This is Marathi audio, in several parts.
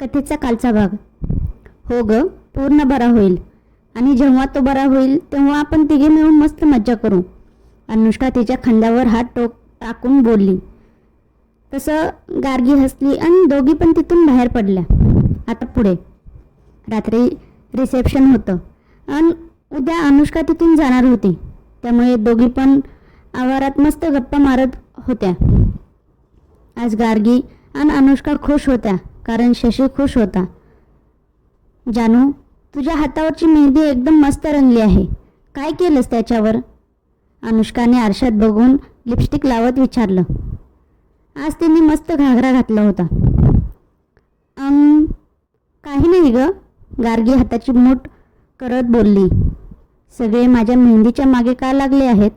कथेचा कालचा भाग. हो ग, पूर्ण बरा होईल. आणि जेव्हा तो बरा होईल तेव्हा आपण तिघे मिळून मस्त मज्जा करू. अनुष्का तिच्या खांद्यावर हात टाकून बोलली. तसं गार्गी हसली आणि दोघी पण तिथून बाहेर पडल्या. आता पुढे. रात्री रिसेप्शन होतं आणि उद्या अनुष्का तिथून जाणार होती. त्यामुळे दोघी पण आवारात मस्त गप्पा मारत होत्या. आज गार्गी आणि अनुष्का खुश होत्या कारण शशी खुश होता. जानू, तुझ्या हातावरची मेहंदी एकदम मस्त रंगली आहे. काय केलंस त्याच्यावर? अनुष्काने आरशात बघून लिपस्टिक लावत विचारलं. आज तिने मस्त घागरा घातला होता. काही नाही ग, गार्गी हाताची मूठ करत बोलली. सगळे माझ्या मेहंदीच्या मागे का लागले आहेत?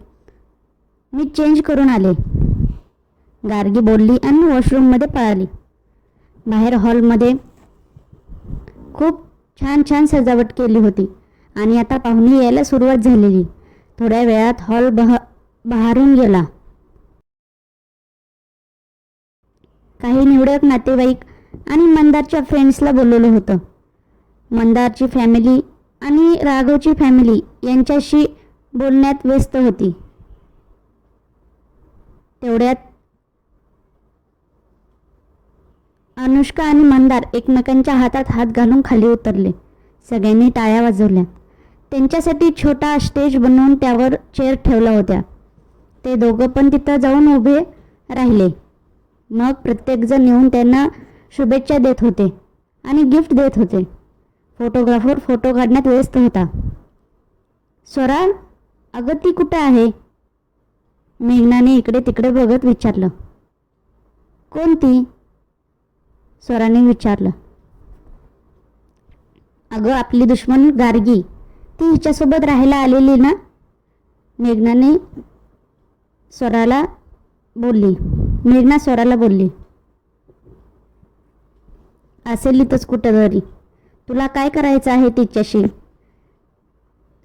मी चेंज करून आले, गार्गी बोलली आणि वॉशरूममध्ये पळाली. बाहेर हॉलमध्ये खूप छान छान सजावट केली होती आणि आता पाहुणे यायला सुरुवात झालेली. थोड्या वेळात हॉल बहारून गेला. काही निवडक नातेवाईक आणि मंदारच्या फ्रेंड्सला बोलवलं होतं. मंदारची फॅमिली आणि राघवची फॅमिली यांच्याशी बोलण्यात व्यस्त होती. तेवढ्यात अनुष्का आणि मंदार एकमेकांच्या हातात हात घालून खाली उतरले. सगळ्यांनी टाळ्या वाजवल्या. त्यांच्यासाठी छोटा स्टेज बनवून त्यावर चेअर ठेवला होत्या. ते दोघं पण तिथं जाऊन उभे राहिले. मग प्रत्येकजण येऊन त्यांना शुभेच्छा देत होते आणि गिफ्ट देत होते. फोटोग्राफर फोटो काढण्यात व्यस्त होता. स्वरा, अगं ती कुठे आहे? मेघनाने इकडे तिकडे बघत विचारलं. कोणती? स्वराने विचारलं. अगं आपली दुश्मन गार्गी, ती हिच्यासोबत राहायला आलेली ना? मेघना स्वराला बोलली. असेल इथंच कुठंतरी. तुला काय करायचं आहे तिच्याशी?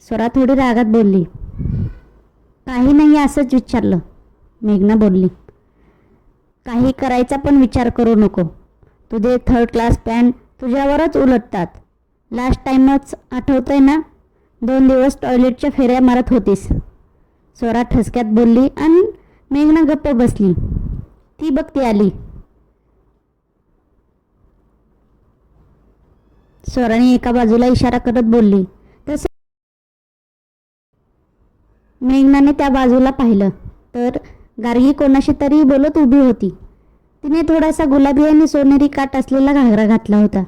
स्वरा थोडी रागात बोलली. काही नाही, असंच विचारलं, मेघना बोलली. काही करायचा पण विचार करू नको. तुझे 3rd क्लास पॅन तुझ्यावरच उलटतात. लास्ट टाइमच आठवतंय ना? 2 दिवस टॉयलेटच्या फेऱ्या मारत होतीस. स्वरा ठसक्यात बोलली आणि मेघना गप्प बसली. ती बघ ती आली. स्वराने एका बाजूला इशारा करत बोलली. तसं मेघनाने त्या बाजूला पाहिलं तर गार्गी कोणाशी तरी बोलत उभी होती. तिने थोडासा गुलाबी आणि सोनेरी काठ असलेला घागरा घातला होता.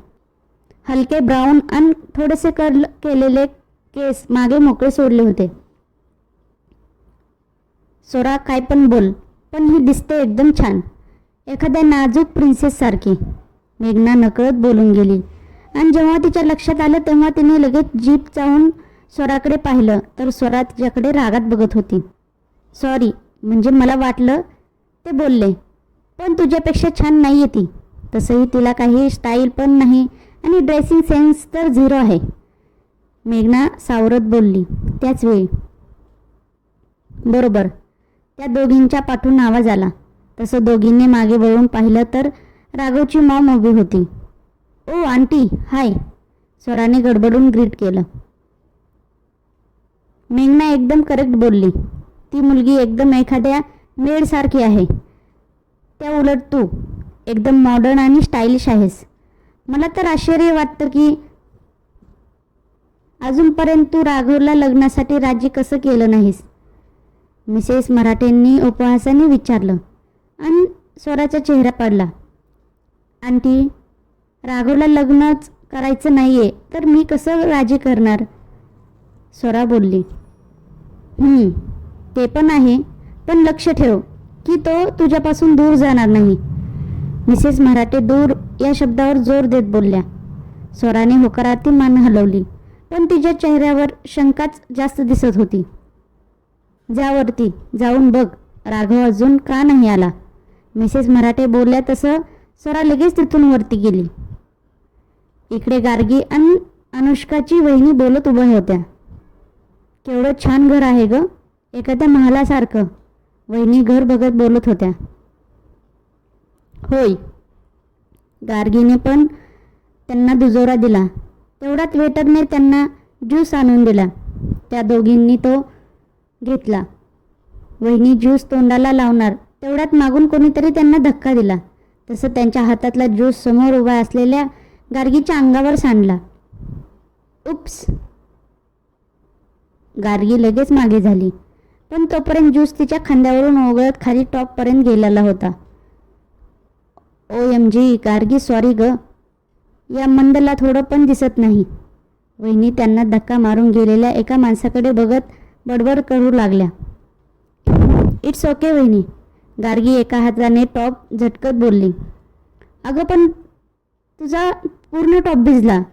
हलके ब्राऊन आणि थोडेसे कर्ल केलेले केस मागे मोकळे सोडले होते. स्वरा, काय पण बोल, पण ही दिसते एकदम छान, एखाद्या नाजूक प्रिन्सेस सारखी, मेघना नकळत बोलून गेली. आणि जेव्हा तिच्या लक्षात आलं तेव्हा तिने लगेच जीप चावून स्वराकडे पाहिलं तर स्वरा तिच्याकडे रागात बघत होती. सॉरी, म्हणजे मला वाटलं, ते बोलले. पण तुझ्यापेक्षा छान नाही आहे ती. तसंही तिला काही स्टाईल पण नाही आणि ड्रेसिंग सेन्स तर 0 आहे, मेघना सावरत बोलली. त्याच वेळी बरोबर त्या दोघींच्या पाठून आवाज आला. तसं दोघींनी मागे वळून पाहिलं तर राघवची मॉम उभी होती. ओ आंटी, हाय, स्वराने गडबडून ग्रीट केलं. मेघना एकदम करेक्ट बोलली. ती मुलगी एकदम एखाद्या मेडसारखी आहे. त्या उलट तू एकदम मॉडर्न आणि स्टायलिश आहेस. मला तर आश्चर्य वाटतं की अजूनपर्यंत तू राघवला लग्नासाठी राजी कसं केलं नाहीस, मिसेस मराठेंनी उपहासाने विचारलं. आणि स्वराचा चेहरा पडला. आंटी, राघवला लग्नच करायचं नाहीये तर मी कसं राजी करणार, स्वरा बोलली. ते पण आहे, पण लक्ष ठेव की तो तुझ्यापासून दूर जाणार नाही, मिसेस मराठे दूर या शब्दावर जोर देत बोलल्या. स्वराने होकारार्थी मान हलवली पण तिच्या चेहऱ्यावर शंकाच जास्त दिसत होती. वरती जाऊन बघ, राघव अजून का नाही आला, मिसेस मराठे बोलल्या. तसं स्वरा लगेच तिथून वरती गेली. इकडे गार्गी आणि अनुष्काची वहिनी बोलत उभ्या होत्या. केवढं छान घर आहे ग, एखाद्या महालासारखं, वहिनी घर बघत बोलत होत्या. होय, गार्गीने पण त्यांना दुजोरा दिला. तेवढ्यात वेटरने त्यांना ज्यूस आणून दिला. त्या दोघींनी तो घेतला. वहिनी ज्यूस तोंडाला लावणार तेवढ्यात मागून कोणीतरी त्यांना धक्का दिला. तसं त्यांच्या हातातला ज्यूस समोर उभा असलेल्या गार्गीच्या अंगावर सांडला. उप्स. गार्गी लगेच मागे झाली, पण तोपर्यंत ज्यूस तिच्या खांद्यावरून ओघळत खाली टॉपपर्यंत गेलेला होता. OMG गार्गी, सॉरी ग. या मंदला थोडं पण दिसत नाही. वहिनी त्यांना धक्का मारून गेलेल्या एका माणसाकडे बघत बडबड करू लागल्या. इट्स ओके वहिनी. गार्गी एका हाताने टॉप झटकत बोलली. अगं पण तुझा पूर्ण टॉप भिजला.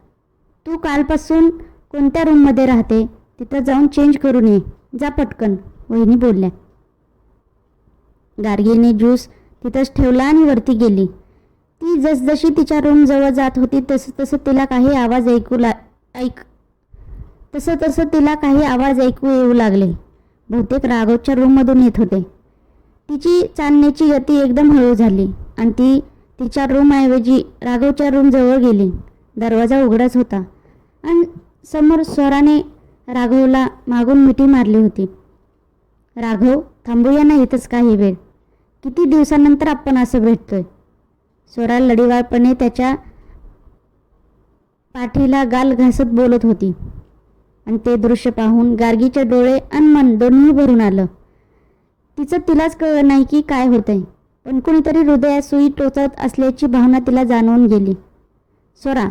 तू कालपासून कोणत्या रूममध्ये राहते? तिथं जाऊन चेंज करून ये जा पटकन, वहिनी बोलल्या. गार्गीने ज्यूस तिथंच ठेवला आणि वरती गेली. ती जसजशी तिच्या रूमजवळ जात होती तसं तिला काही आवाज ऐकू येऊ लागले. बहुतेक राघवच्या रूममधून येत होते. तिची चालण्याची गती एकदम हळू झाली आणि ती तिच्या रूमऐवजी राघवच्या रूमजवळ गेली. दरवाजा उघडाच होता आणि समोर स्वराने राघवला मागून मिठी मारली होती. राघव, थांबूया ना इथंच काही वेळ. किती दिवसानंतर आपण असं भेटतोय. स्वरा लढीवाळपणे त्याच्या पाठीला गाल घासत बोलत होती आणि ते दृश्य पाहून गार्गीचे डोळे आणि मन दोन्ही भरून आलं. तिलाच कळलं नाही की काय होतंय, पण कुणीतरी हृदयात सुई टोचत असल्याची भावना तिला जाणवून गेली. स्वरा.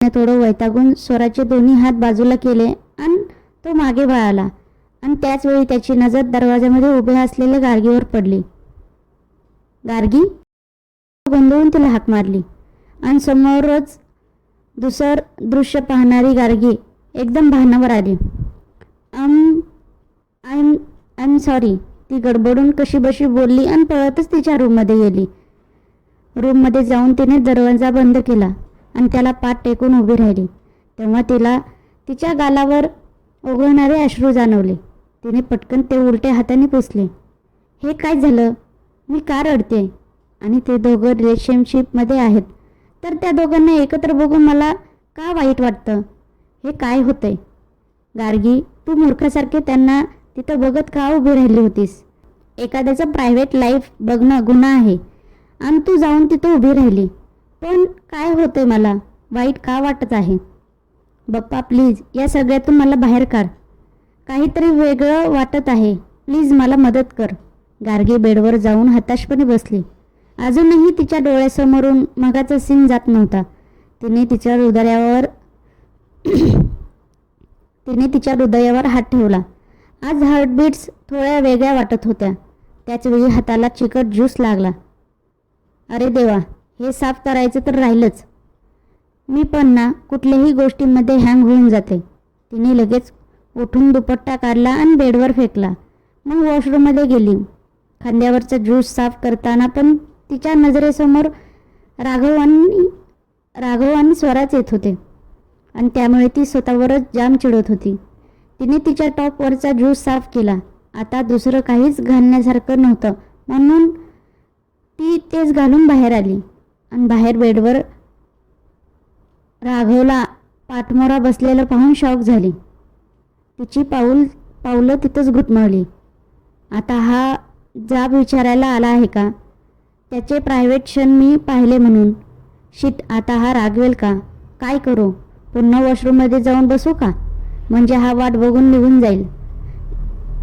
थोडं वैतागून स्वराचे दोन्ही हात बाजूला केले आणि तो मागे वळाला आणि त्याचवेळी त्याची नजर दरवाजामध्ये उभे असलेल्या गार्गीवर पडली. गार्गी. गोंधळून तिला हाक मारली आणि समोरच दुसरं दृश्य पाहणारी गार्गी एकदम भानावर आली. I am sorry. ती गडबडून कशीबशी बोलली आणि पळतच तिच्या रूममध्ये गेली. रूममध्ये जाऊन तिने दरवाजा बंद केला आणि त्याला पाठ टेकून उभी राहिली. तेव्हा तिला तिच्या गालावर ओघळणारे अश्रू जाणवले. तिने पटकन ते उलट्या हाताने पुसले. हे काय झालं? मी का रडते? आणि ते दोघं रिलेशनशिपमध्ये आहेत तर त्या दोघांना एकत्र बघून मला का वाईट वाटतं? हे काय होतंय? गार्गी, तू मूर्खासारखे त्यांना तिथं बघत का उभी राहिली होतीस? एखाद्याचं प्रायव्हेट लाईफ बघणं गुन्हा आहे आणि तू जाऊन तिथं उभी राहिली. पण काय होतंय? मला वाईट का वाटत आहे? बाप्पा प्लीज या सगळ्यातून मला बाहेर काढ. काहीतरी वेगळं वाटत आहे. प्लीज मला मदत कर. गार्गी बेडवर जाऊन हताशपणे बसली. अजूनही तिच्या डोळ्यासमोरून मगाचा सीन जात नव्हता. तिने तिच्या हृदयावर हात ठेवला. आज हार्टबीट्स थोड्या वेगळ्या वाटत होत्या. त्याचवेळी हाताला चिकट ज्यूस लागला. अरे देवा, हे साफ करायचं तर राहिलंच. मी पण ना कुठल्याही गोष्टींमध्ये हँग होऊन जाते. तिने लगेच उठून दुपट्टा काढला आणि बेडवर फेकला. मग वॉशरूममध्ये गेली. खांद्यावरचा ज्यूस साफ करताना पण तिच्या नजरेसमोर राघव आणि स्वराच येत होते आणि त्यामुळे ती स्वतःवरच जाम चिडत होती. तिने तिच्या टॉपवरचा ज्यूस साफ केला. आता दुसरं काहीच घालण्यासारखं नव्हतं म्हणून ती तेच घालून बाहेर आली आणि बाहेर बेडवर राघवला पाठमोरा बसलेलं पाहून शॉक झाली. तिची पावलं तिथंच घुटमळली. आता हा जाब विचारायला आला आहे का? त्याचे प्रायव्हेट क्षण मी पाहिले म्हणून. शिट, आता हा रागवेल का? काय करू? पुन्हा वॉशरूममध्ये जाऊन बसू का? म्हणजे हा वाट बघून निघून जाईल.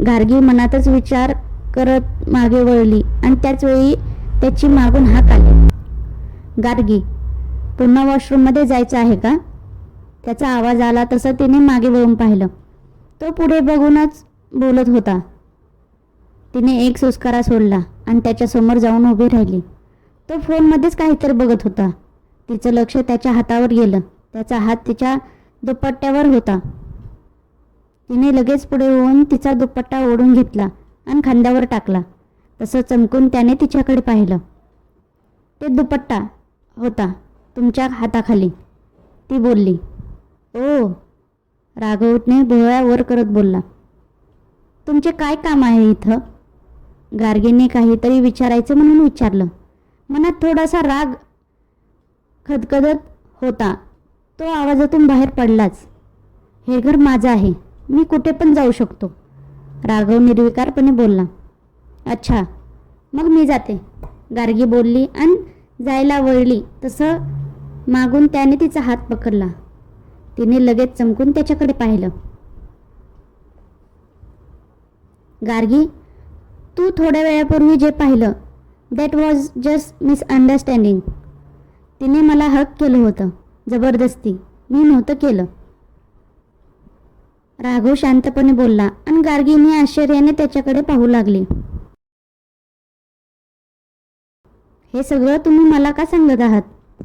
गार्गी मनातच विचार करत मागे वळली आणि त्याचवेळी त्याची मागून हाक आली. गार्गी, पुन्हा वॉशरूममध्ये जायचं आहे का? त्याचा आवाज आला तसं तिने मागे वळून पाहिलं. तो पुढे बघूनच बोलत होता. तिने एक सुस्कारा सोडला आणि त्याच्यासमोर जाऊन उभी राहिली. तो फोनमध्येच काहीतरी बघत होता. तिचं लक्ष त्याच्या हातावर गेलं. त्याचा हात तिच्या दुपट्ट्यावर होता. तिने लगेच पुढे होऊन तिचा दुपट्टा ओढून घेतला आणि खांद्यावर टाकला. तसं चमकून त्याने तिच्याकडे पाहिलं. ते दुपट्टा होता तुमच्या हाताखाली, ती बोलली. ओ, राघवने भुवया वर करत बोलला. तुमचे काय काम आहे इथं? गार्गीने काहीतरी विचारायचं म्हणून विचारलं. मनात थोडासा राग खदखदत होता तो आवाजातून बाहेर पडलाच. हे घर माझं आहे, मी कुठे पण जाऊ शकतो, राघव निर्विकारपणे बोलला. अच्छा, मग मी जाते, गार्गी बोलली आणि जायला वळली तसं मागून त्याने तिचा हात पकडला. तिने लगेच चमकून त्याच्याकडे पाहिलं. गार्गी, तू थोड्या वेळापूर्वी जे पाहिलं दॅट वॉज जस्ट मिसअंडरस्टँडिंग. तिने मला हक केलं होतं, जबरदस्ती, मी नव्हतं केलं, राघव शांतपणे बोलला आणि गार्गीने आश्चर्याने त्याच्याकडे पाहू लागली. हे सगळं तुम्ही मला का सांगत आहात,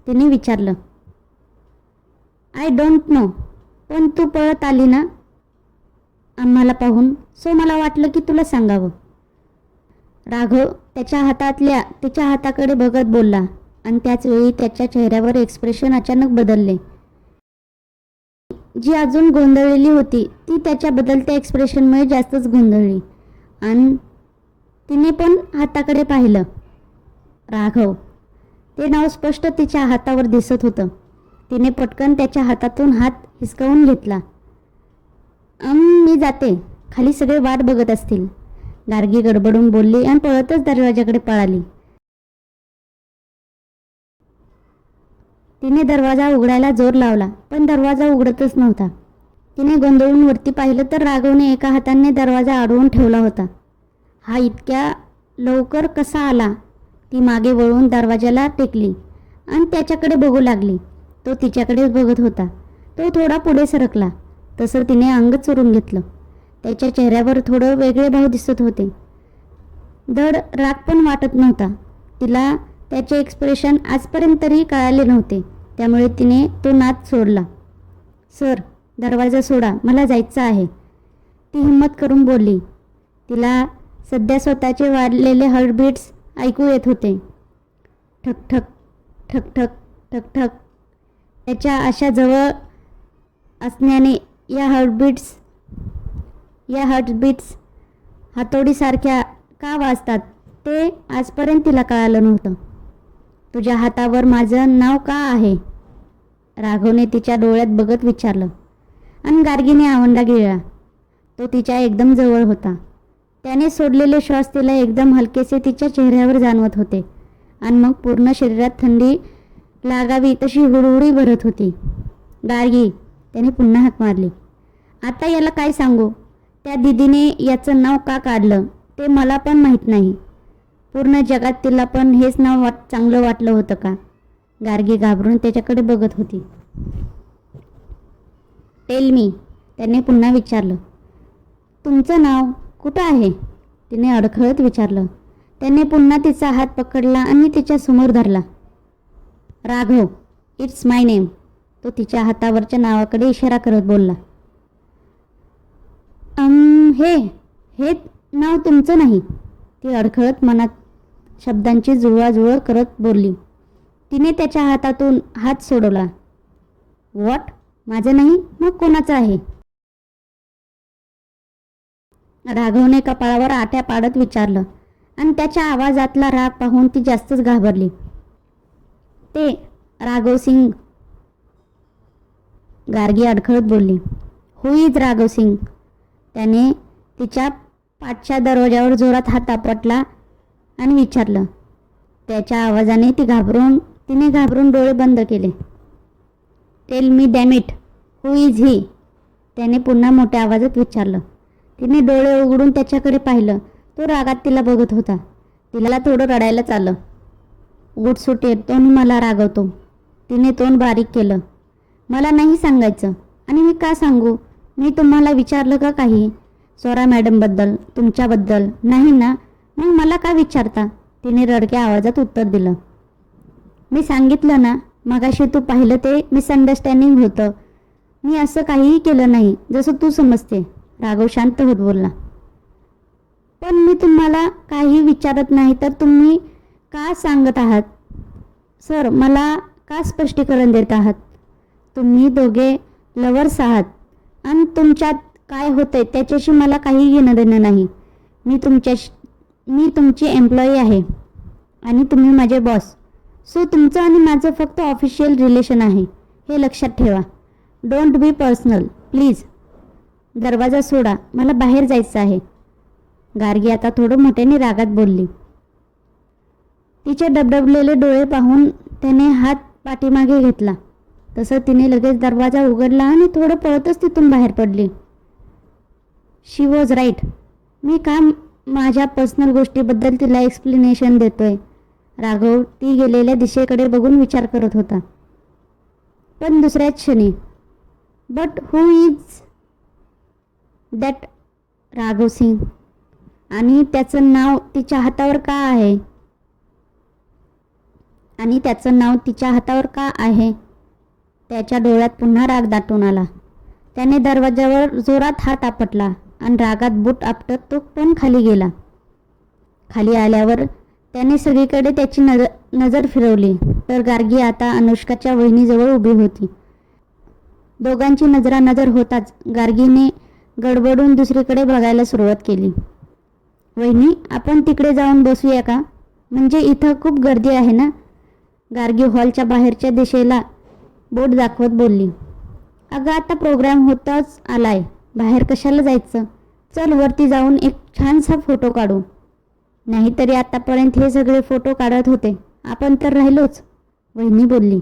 तिने विचारलं. आय डोंट नो, पण तू पळत आली ना आम्हाला पाहून, सो मला वाटलं की तुला सांगावं. राघव त्याच्या हातातल्या तिच्या हाताकडे बघत बोलला आणि त्याच वेळी त्याच्या चेहऱ्यावर एक्सप्रेशन अचानक बदलले. जी अजून गोंधळलेली होती ती त्याच्या बदलत्या एक्सप्रेशनमुळे जास्तच गोंधळली आणि तिने पण हाताकडे पाहिलं. राघव, ते नाव स्पष्ट तिच्या हातावर दिसत होतं. तिने पटकन त्याच्या हातातून हात हिसकावून घेतला. मी जाते, खाली सगळे वाट बघत असतील, गार्गी गडबडून बोलली आणि पळतच दरवाजाकडे पळाली. तिने दरवाजा उघडायला जोर लावला पण दरवाजा उघडतच नव्हता. तिने गोंधळून वरती पाहिलं तर राघवने एका हाताने दरवाजा अडवून ठेवला होता. हा इतक्या लवकर कसा आला? ती मागे वळून दरवाजाला टेकली आणि त्याच्याकडे बघू लागली. तो तिच्याकडेच बघत होता. तो थोडा पुढे सरकला तसं तिने अंग चोरून घेतलं. त्याच्या चेहऱ्यावर थोडं वेगळे भाव दिसत होते. धड राग पण वाटत नव्हता. तिला त्याचे एक्सप्रेशन आजपर्यंत तरी कळाले नव्हते, त्यामुळे तिने तो नाद सोडला. सर, दरवाजा सोडा, मला जायचं आहे, ती हिम्मत करून बोलली. तिला सध्या स्वतःचे वाढलेले हार्टबीट्स ऐकू येत होते. ठकठक ठकठक ठकठक. त्याच्या अशा जवळ असण्याने या हार्टबीट्स हातोडीसारख्या का वाजतात ते आजपर्यंत तिला कळालं नव्हतं. तुझ्या हातावर माझं नाव का आहे? राघवने तिच्या डोळ्यात बघत विचारलं आणि गार्गीने आवंडा गिळला. तो तिच्या एकदम जवळ होता. त्याने सोडलेले श्वास तिला एकदम हलकेसे तिच्या चेहऱ्यावर जाणवत होते आणि मग पूर्ण शरीरात थंडी लागावी तशी हुडहुडी भरत होती. गार्गी, त्याने पुन्हा हाक मारली. आता याला काय सांगू? त्या दीदीने याचं नाव का काढलं ते मला पण माहीत नाही. पूर्ण जगात तिला पण हेच नाव चांगलं वाटलं होतं का? गार्गी घाबरून त्याच्याकडे बघत होती. टेल मी, त्याने पुन्हा विचारलं. तुमचं नाव कुठं आहे? तिने अडखळत विचारलं. त्याने पुन्हा तिचा हात पकडला आणि तिच्या समोर धरला. राघव, इट्स माय नेम, तो तिच्या हातावरच्या नावाकडे इशारा करत बोलला. हे नाव तुमचं नाही, ती अडखळत मनात शब्दांची जुळवाजुळव करत बोलली. तिने त्याच्या हातातून हात सोडवला. व्हॉट? माझं नाही, मग कोणाचं आहे? राघवने कपाळावर आट्या पाडत विचारलं आणि त्याच्या आवाजातला राग पाहून ती जास्तच घाबरली. ते राघव सिंग, गार्गी अडखळत बोलली. हु इज राघव सिंग? त्याने तिच्या पाठच्या दरवाजावर जोरात हात आपटला आणि विचारलं. त्याच्या आवाजाने तिने घाबरून डोळे बंद केले. Tell me dam it, who is he? त्याने पुन्हा मोठ्या आवाजात विचारलं. तिने डोळे उघडून त्याच्याकडे पाहिलं. तो रागात तिला बघत होता. तिला थोडं रडायलाच आलं. उठसूट येतो आणि मला रागवतो. तिने तोंड बारीक केलं. मला नाही सांगायचं. आणि मी का सांगू? मी तुम्हाला विचारलं का काही? स्वरा मॅडमबद्दल, तुमच्याबद्दल नाही ना? मग मला का विचारता? तिने रडक्या आवाजात उत्तर दिलं. मी सांगितलं ना मगाशी, तू पाहिलं ते मिसअंडरस्टँडिंग होतं. मी असं काहीही केलं नाही जसं तू समजते, राघव शांत होत बोलला. पण मी तुम्हाला काही विचारत नाही तर तुम्ही का सांगत आहात? सर, मला का स्पष्टीकरण देत आहात? तुम्ही दोघे लवर्स आहात आणि तुमच्यात काय होतंय त्याच्याशी मला काही घेणं देणं नाही. मी तुमची एम्प्लॉई आहे आणि तुम्ही माझे बॉस. सो तुमचं आणि माझं फक्त ऑफिशियल रिलेशन आहे. हे लक्षात ठेवा. Don't be personal please. दरवाजा सोडा, मला बाहेर जायचं आहे. गार्गी आता थोडं मोठ्याने रागात बोलली. तिचे डबडबलेले डोळे पाहून त्याने हात पाठीमागे घेतला. तसं तिने लगेच दरवाजा उघडला आणि थोडं पळतच तिथून बाहेर पडली. शी वॉज राईट. मी का माझ्या पर्सनल गोष्टीबद्दल तिला एक्सप्लेनेशन देतोय. राघव ती गेलेल्या दिशेकडे बघून विचार करत होता. पण दुसऱ्याच क्षणी, but who is that Raghav Singh? आणि त्याचं नाव तिच्या हातावर का आहे? त्याच्या डोळ्यात पुन्हा राग दाटून आला. त्याने दरवाजावर जोरात हात आपटला आणि रागात बूट आपटत तो पण खाली गेला. खाली आल्यावर त्याने सगळीकडे त्याची नजर फिरवली तर गार्गी आता अनुष्काच्या वहिनीजवळ उभी होती. दोघांची नजरानजर होताच गार्गीने गडबडून दुसरीकडे बघायला सुरुवात केली. वहिनी, आपण तिकडे जाऊन बसूया का? म्हणजे इथं खूप गर्दी आहे ना. गार्गी हॉलच्या बाहेरच्या दिशेला बोट दाखवत बोलली. अगं, आता प्रोग्राम होताच आलाय, बाहेर कशाला जायचं? चल वरती जाऊन एक छानसा फोटो काढू. नाहीतरी आतापर्यंत हे सगळे फोटो काढत होते, आपण तर राहिलोच, वहिनी बोलली.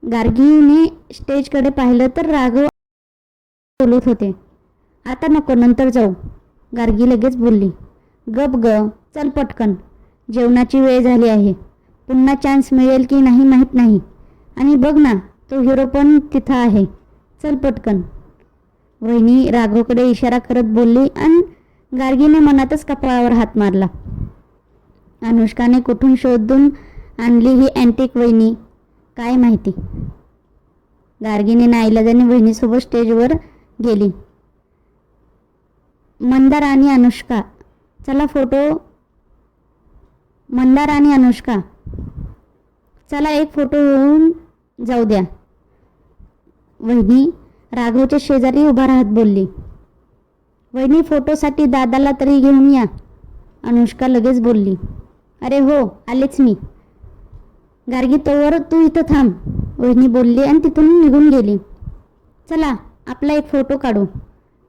गार्गीने स्टेजकडे पाहिलं तर राघव बोलत होते. आता नको, नंतर जाऊ, गार्गी लगेच बोलली. गप ग, चल पटकन, जेवणाची वेळ झाली आहे. पुन्हा चान्स मिळेल की नाही माहीत नाही. आणि बघ ना, तो हिरो पण तिथं आहे. चल पटकन, वहिनी राघवकडे इशारा करत बोलली आणि गार्गीने मनातच कपाळावर हात मारला. अनुष्काने कुठून शोधून आणली ही अँटिक वहिनी, काय माहिती. गार्गीने नाईलाजाने वहिनीसोबत स्टेजवर गेली. मंदार आणि अनुष्का, चला एक फोटो होऊन जाऊ द्या. वहिनी राघवच्या शेजारी उभा राहत बोलली. वहिनी, फोटोसाठी दादाला तरी घेऊन या, अनुष्का लगेच बोलली. अरे हो, आलेच मी. गार्गी, तोवर तू इथं थांब, वहिनी बोलली आणि तिथून निघून गेली. चला आपला एक फोटो काढू.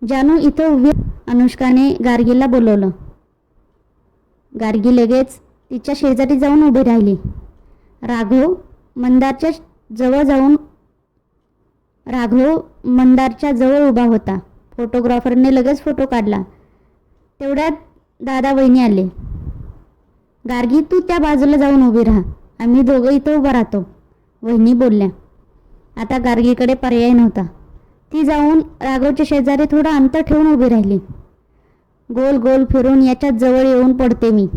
जानू इथं उभी. अनुष्काने गार्गीला बोलवलं. गार्गी लगेच तिच्या शेजारी जाऊन उभी राहिली. राघव मंदारच्या जवळ उभा होता. फोटोग्राफरने लगेच फोटो काढला. तेवढ्यात दादा वहिनी आले. गार्गी, तू त्या बाजूला जाऊन उभी राहा, आम्ही दोघं इथं उभं राहतो, वहिनी बोलल्या. आता गार्गीकडे पर्याय नव्हता. ती जाऊन राघवच्या शेजारी थोडं अंतर ठेवून उभी राहिली. गोल गोल फिरून याच्यात जवळ येऊन पडते मी.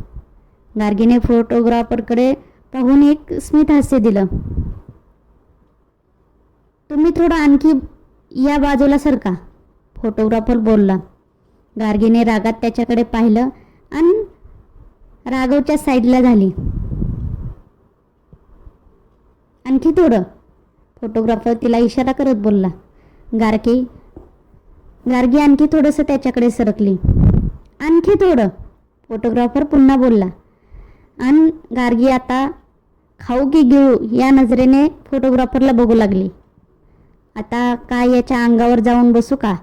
गार्गीने फोटोग्राफरकडे पाहून एक स्मित हास्य दिलं. तुम्ही थोडं आणखी या बाजूला सरका, फोटोग्राफर बोलला. गार्गीने रागात त्याच्याकडे पाहिलं आणि राघवच्या साईडला झाली. आणखी थोडं, फोटोग्राफर तिला इशारा करत बोलला. गार्गी आणखी थोडंसं त्याच्याकडे सरकली. आणखी थोडं, फोटोग्राफर पुन्हा बोलला. आणि गार्गी आता खाऊ की घेऊ या नजरेने फोटोग्राफरला बघू लागली. आता काय याच्या अंगावर जाऊन बसू का?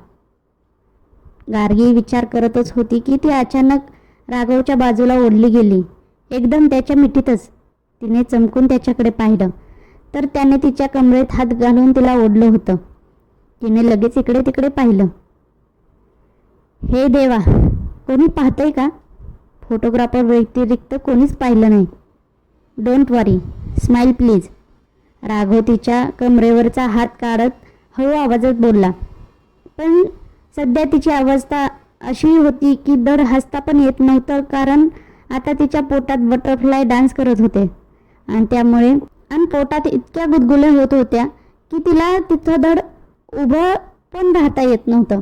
गार्गी विचार करतच होती की ती अचानक राघवच्या बाजूला ओढली गेली. एकदम त्याच्या मिठीतच. तिने चमकून त्याच्याकडे पाहिलं तर त्याने तिच्या कमरेत हात घालून तिला ओढलं होतं. तिने लगेच इकडे तिकडे पाहिलं. हे देवा, कोणी पाहतंय का? फोटोग्राफर व्यतिरिक्त कोणीच पाहिलं नाही. Don't worry, smile please, Raghav तिच्या कमरेवरचा हात काढत हळू आवाजात बोलला. पण सध्या तिची अवस्था अशी होती की धड हसता पण येत नव्हतं, कारण आता तिच्या पोटात बटरफ्लाय डान्स करत होते आणि पोटात इतक्या गुदगुल्या होत होत्या की तिला तिथं धड उभं पण राहता येत नव्हतं.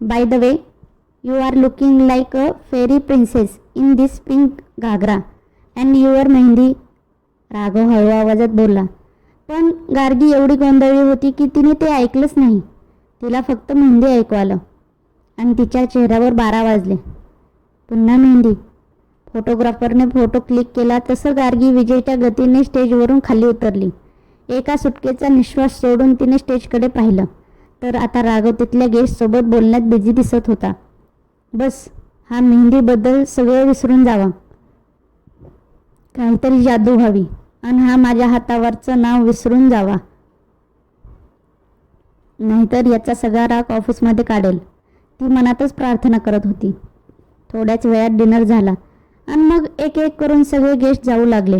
By the way, you are looking like a fairy princess in this pink ghagra and your mehndi, Raghav हळू आवाजात बोलला. पण गार्गी एवढी गोंधळली होती की तिने ते ऐकलंच नाही. तिला फक्त मेहंदी ऐकू आलं आणि तिच्या चेहऱ्यावर 12 वाजले. पुन्हा मेहंदी. फोटोग्राफरने फोटो क्लिक केला तसं गार्गी विजेच्या गतीने स्टेजवरून खाली उतरली. एका सुटकेचा निश्वास सोडून तिने स्टेजकडे पाहिलं तर आता राघव तिथल्या गेस्टसोबत बोलण्यात बिझी दिसत होता. बस, हा मेहंदीबद्दल सगळं विसरून जावा. काहीतरी जादू व्हावी आणि हा माझ्या हातावरचं नाव विसरून जावा. नाहीतर याचा सगळा राग ऑफिसमध्ये काढेल, ती मनातच प्रार्थना करत होती. थोड्याच वेळात डिनर झाला आणि मग एक एक करून सगळे गेस्ट जाऊ लागले.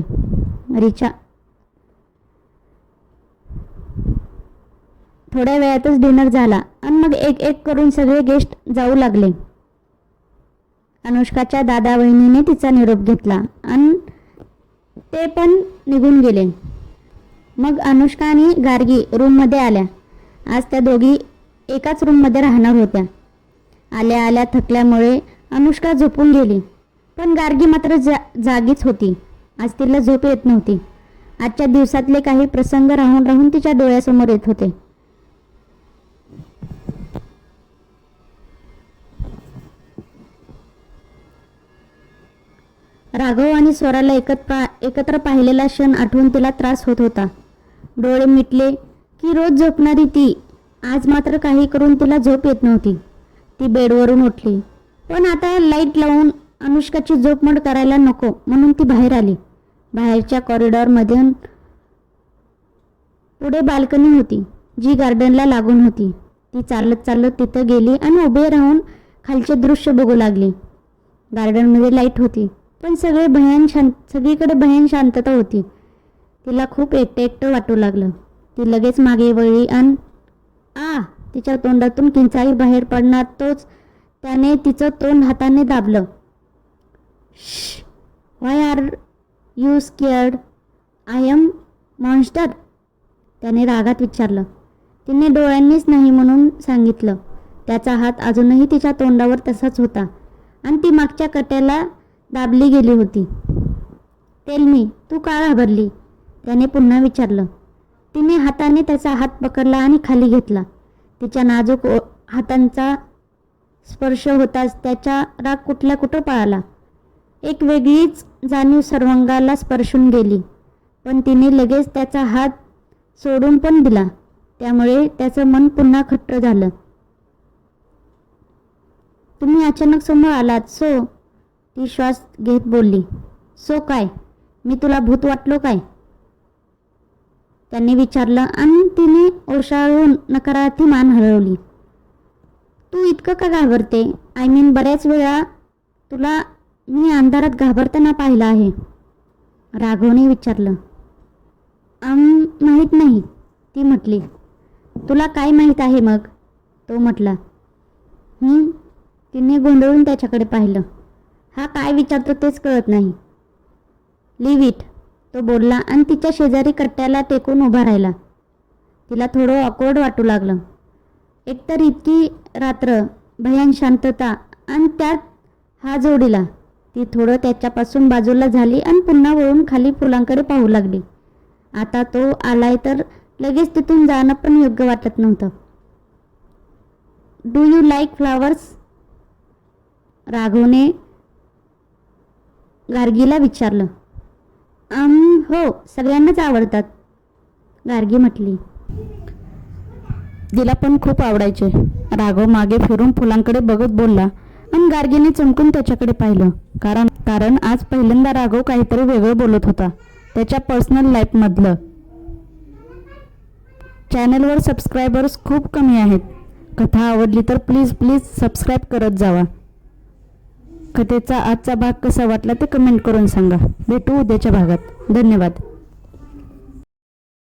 थोड्या वेळातच डिनर झाला आणि मग एक एक करून सगळे गेस्ट जाऊ लागले. अनुष्काच्या दादा वहिनीने तिचा निरोप घेतला आणि ते पण निघून गेले. मग अनुष्का आणि गार्गी रूममध्ये आल्या. आज त्या दोघी एकाच रूममध्ये राहणार होत्या. आल्या आल्या थकल्यामुळे अनुष्का झोपून गेली, पण गार्गी मात्र जागीच होती. आज तिला झोप येत नव्हती. आजच्या दिवसातले काही प्रसंग राहून राहून तिच्या डोळ्यासमोर येत होते. राघव आणि स्वराला एकत्र पाहिलेला क्षण आठवून तिला त्रास होत होता. डोळे मिटले की रोज झोपणारी ती आज मात्र काही करून तिला झोप येत नव्हती. ती बेडवरून उठली, पण आता लाईट लावून अनुष्काची झोपमोड करायला नको म्हणून ती बाहेर आली. बाहेरच्या कॉरिडॉरमधून पुढे बाल्कनी होती जी गार्डनला लागून होती. ती चालत चालत तिथं गेली आणि उभे राहून खालचे दृश्य बघू लागली. गार्डनमध्ये लाईट होती, पण सगळीकडे भयान शांतता होती. तिला खूप एकटं वाटू लागलं. ती लगेच मागे वळली आणि तिच्या तोंडातून किंचाळी बाहेर पडणार तोच त्याने तिचं तोंड हाताने दाबलं. Why are you scared? I am monster, त्याने रागात विचारलं. तिने डोळ्यांनीच नाही म्हणून सांगितलं. त्याचा हात अजूनही तिच्या तोंडावर तसाच होता आणि ती मागच्या कट्याला दाबली गेली होती. टेल मी, तू का घाबरली? त्याने पुन्हा विचारलं. तिने हाताने त्याचा हात पकडला आणि खाली घेतला. तिच्या नाजूक हातांचा स्पर्श होताच त्याचा राग कुठल्या कुठं पळाला. एक वेगळीच जाणीव सर्वांगाला स्पर्शून गेली, पण तिने लगेच त्याचा हात सोडून पण दिला. त्यामुळे त्याचं मन पुन्हा खट्ट झालं. तुम्ही अचानक समोर आलात सो, ती श्वास घेत बोलली. सो काय, मी तुला भूत वाटलो काय? त्यांनी विचारलं आणि तिने ओशाळून नकारार्थी मान हलवली. तू इतकं का घाबरते? आय मीन, बऱ्याच वेळा तुला मी अंधारात घाबरताना पाहिलं आहे. राघवने विचारलं. माहीत नाही, ती म्हटली. तुला काय माहीत आहे मग? तो म्हटला. तिने गोंधळून त्याच्याकडे पाहिलं. हा काय विचारतो तेच कळत नाही. लिव्ह इट, तो बोलला आणि तिच्या शेजारी कट्ट्याला टेकून उभा राहिला. तिला थोडं ऑकवर्ड वाटू लागलं. एकतर इतकी रात्र, भयान शांतता आणि त्यात हा जोडीला. ती थोडं त्याच्यापासून बाजूला झाली आणि पुन्हा वळून खाली फुलांकडे पाहू लागली. आता तो आलाय तर लगेच तिथून जाणं पण योग्य वाटत नव्हतं. Do you like flowers? राघवने गार्गीला विचारलं. हो, सगळ्यांनाच आवडतात, गार्गी म्हटली. तिला पण खूप आवडायचे. राघव मागे फिरून फुलांकडे बघत बोलला आणि गार्गीने चमकून त्याच्याकडे पाहिलं. कारण आज पहिल्यांदा राघव काहीतरी वेगळं बोलत होता, त्याच्या पर्सनल लाईफमधलं. चॅनलवर सबस्क्रायबर्स खूप कमी आहेत. कथा आवडली तर प्लीज सबस्क्राईब करत जावा. कथेचा आजचा भाग कसा वाटला ते कमेंट करून सांगा. भेटू उद्याच्या भागात. धन्यवाद.